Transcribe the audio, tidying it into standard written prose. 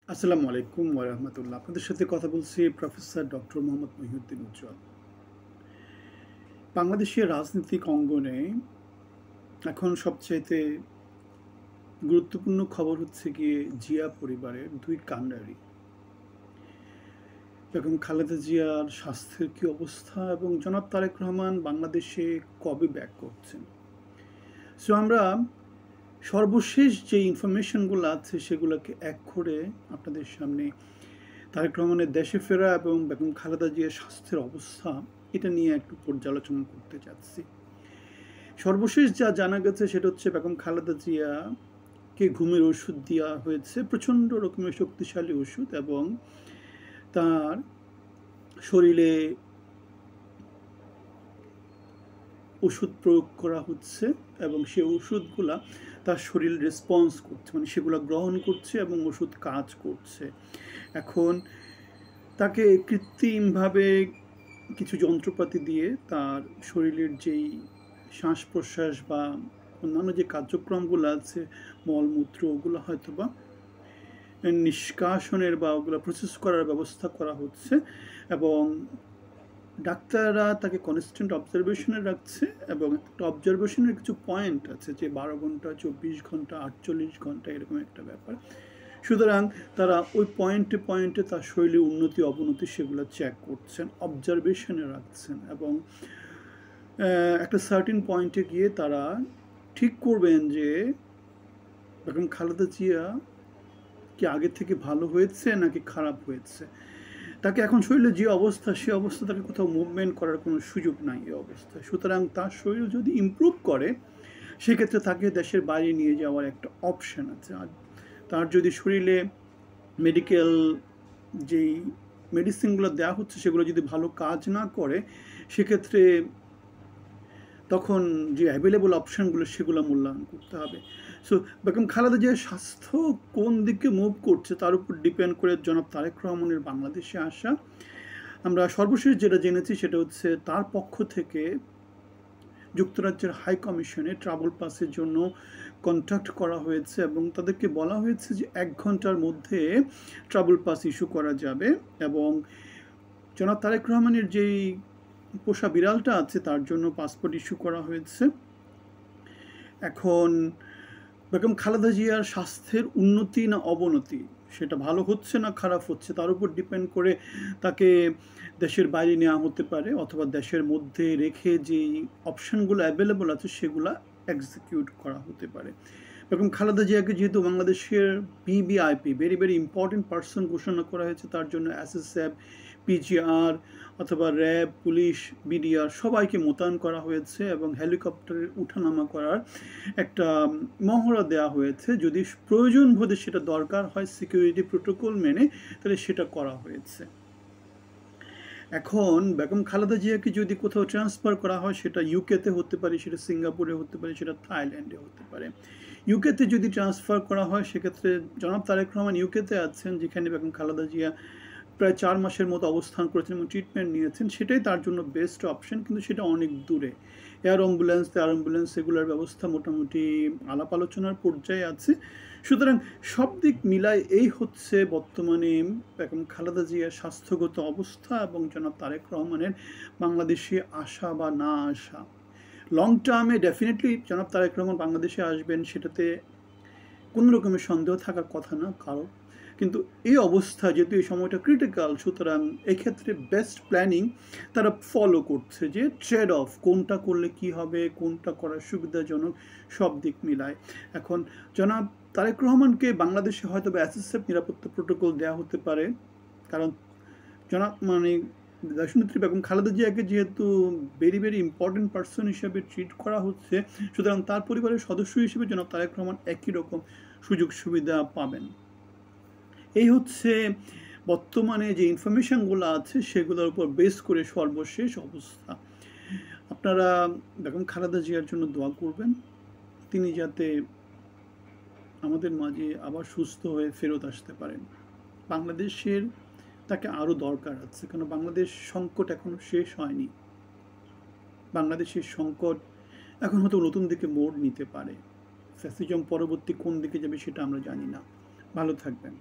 আসসালামু আলাইকুম ওয়া রাহমাতুল্লাহ। আপনাদের সাথে কথা বলছি প্রফেসর ডক্টর মোহাম্মদ মহিউদ্দিন উজ্জ্বল। বাংলাদেশের রাজনৈতিক অঙ্গনে এখন সবচাইতে গুরুত্বপূর্ণ খবর হচ্ছে গিয়ে জিয়া পরিবারের ২ কাণ্ডারি। বেগম খালেদা জিয়ার স্বাস্থ্যের কি অবস্থা এবং জনাব তারেক রহমান বাংলাদেশে কবে ব্যাক করছেন। সো আমরা সর্বশেষ যে ইনফরমেশনগুলো আছে সেগুলোকে এক করে আপনাদের সামনে তারেক রহমানের দেশে ফেরা এবং বেগম খালেদা জিয়ার স্বাস্থ্যের অবস্থা এটা নিয়ে একটু পর্যালোচনা করতে চাচ্ছি। সর্বশেষ যা জানা গেছে সেটা হচ্ছে বেগম খালেদা জিয়াকে ঘুমের ওষুধ দেওয়া হয়েছে, প্রচণ্ড রকমের শক্তিশালী ওষুধ, এবং তার শরীরে ওষুধ প্রয়োগ করা হচ্ছে এবং সে ওষুধগুলা তার শরীর রেসপন্স করছে, মানে সেগুলো গ্রহণ করছে এবং ওষুধ কাজ করছে। এখন তাকে কৃত্রিমভাবে কিছু যন্ত্রপাতি দিয়ে তার শরীরের যেই শ্বাস প্রশ্বাস বা অন্যান্য যে কার্যক্রমগুলো আছে, মলমূত্র, ওগুলো হয়তো বা নিষ্কাশনের বা ওগুলো প্রসেস করার ব্যবস্থা করা হচ্ছে, এবং ডাক্তাররা তাকে কনস্ট্যান্ট অবজারভেশনে রাখছে। এবং একটা অবজারভেশনের কিছু পয়েন্ট আছে যে 12 ঘন্টা, 24 ঘন্টা, 48 ঘন্টা, এরকম একটা ব্যাপার। সুতরাং তারা ওই পয়েন্টে পয়েন্টে তার শরীরের উন্নতি অবনতি সেগুলো চেক করছেন, অবজারভেশনে রাখছেন, এবং একটা সার্টেন পয়েন্টে গিয়ে তারা ঠিক করবেন যে বেগম খালেদা জিয়া কি আগে থেকে ভালো হয়েছে নাকি খারাপ হয়েছে। তাকে এখন শরীরে যে অবস্থা, সে অবস্থা তাকে কোথাও মুভমেন্ট করার কোনো সুযোগ নাই এই অবস্থায়। সুতরাং তার শরীর যদি ইমপ্রুভ করে সেক্ষেত্রে তাকে দেশের বাইরে নিয়ে যাওয়ার একটা অপশান আছে। আর তার যদি শরীরে মেডিকেল যেই মেডিসিনগুলো দেওয়া হচ্ছে সেগুলো যদি ভালো কাজ না করে সেক্ষেত্রে তখন যে অ্যাভেলেবল অপশানগুলো সেগুলো মূল্যায়ন করতে হবে। সো বেগম খালেদা জিয়ার স্বাস্থ্য কোন দিকে মুভ করছে তার উপর ডিপেন্ড করে জনাব তারেক রহমানের বাংলাদেশে আসা। আমরা সর্বশেষ যেটা জেনেছি সেটা হচ্ছে তার পক্ষ থেকে যুক্তরাজ্যের হাই কমিশনে ট্রাভেল পাসের জন্য কন্ট্যাক্ট করা হয়েছে এবং তাদেরকে বলা হয়েছে যে 1 ঘন্টার মধ্যে ট্রাভেল পাস ইস্যু করা যাবে। এবং জনাব তারেক রহমানের যেই পোষা বিড়ালটা আছে তার জন্য পাসপোর্ট ইস্যু করা হয়েছে। এখন বেগম খালেদা জিয়ার স্বাস্থ্যের উন্নতি না অবনতি সেটা ভালো হচ্ছে না খারাপ হচ্ছে তার উপর ডিপেন্ড করে তাকে দেশের বাইরে নেওয়া হতে পারে, অথবা দেশের মধ্যে রেখে যেই অপশানগুলো অ্যাভেলেবল আছে সেগুলো এক্সিকিউট করা হতে পারে। বেগম খালেদা জিয়াকে যেহেতু বাংলাদেশের VVIP, very very important person ঘোষণা করা হয়েছে, তার জন্য এসএসএফ, পিজিআর অথবা র্যাব, পুলিশ, বিডিআর সবাইকে মোতায়েন করা হয়েছে এবং হেলিকপ্টারের উঠানামা করার একটা মহড়া দেওয়া হয়েছে। যদি প্রয়োজন বোধে সেটা দরকার হয় সিকিউরিটি প্রোটোকল মেনে, তাহলে সেটা করা হয়েছে। এখন বেগম খালেদা জিয়াকে যদি কোথাও ট্রান্সফার করা হয় সেটা ইউকেতে হতে পারে, সেটা সিঙ্গাপুরে হতে পারে, সেটা থাইল্যান্ডে হতে পারে। ইউকেতে যদি ট্রান্সফার করা হয় সেক্ষেত্রে জনাব তারেক রহমান ইউকেতে আছেন, যেখানে বেগম খালেদা জিয়া প্রায় 4 মাসের মতো অবস্থান করেছেন এবং ট্রিটমেন্ট নিয়েছেন, সেটাই তার জন্য বেস্ট অপশন, কিন্তু সেটা অনেক দূরে। এয়ার অ্যাম্বুলেন্স এগুলোর ব্যবস্থা মোটামুটি আলাপ আলোচনার পর্যায়ে আছে। সুতরাং সব দিক মিলায় এই হচ্ছে বর্তমানে বেগম খালেদা জিয়ার স্বাস্থ্যগত অবস্থা এবং জনাব তারেক রহমানের বাংলাদেশে আসা বা না আসা। লং টার্মে ডেফিনেটলি জনাব তারেক রহমান বাংলাদেশে আসবেন, সেটাতে কোনো রকমের সন্দেহ থাকার কথা না কারো। কিন্তু এই অবস্থা যেহেতু এই সময়টা ক্রিটিক্যাল, সুতরাং এক্ষেত্রে বেস্ট প্ল্যানিং তারা ফলো করছে, যে ট্রেড অফ কোনটা করলে কি হবে, কোনটা করার সুবিধাজনক, সব দিক মিলায়। এখন জনাব তারেক রহমানকে বাংলাদেশে হয়তো বা এসএসএফ নিরাপত্তা প্রোটোকল দেওয়া হতে পারে, কারণ জনাব দেশনেত্রী বেগম খালেদা জিয়াকে যেহেতু ভেরি ভেরি ইম্পর্টেন্ট পার্সন হিসেবে ট্রিট করা হচ্ছে, সুতরাং তার পরিবারের সদস্য হিসেবে জনাব তারেক রহমান একই রকম সুযোগ সুবিধা পাবেন। এই হচ্ছে বর্তমানে যে ইনফরমেশনগুলো আছে সেগুলোর উপর বেস করে সর্বশেষ অবস্থা। আপনারা বেগম খালেদা জিয়ার জন্য দোয়া করবেন, তিনি যাতে আমাদের মাঝে আবার সুস্থ হয়ে ফেরত আসতে পারেন। বাংলাদেশের তাকে আরও দরকার আছে, কারণ বাংলাদেশ সংকট এখনও শেষ হয়নি। বাংলাদেশের সংকট এখন হয়তো নতুন দিকে মোড় নিতে পারে। ফ্যাসিজম পরবর্তী কোন দিকে যাবে সেটা আমরা জানি না। ভালো থাকবেন।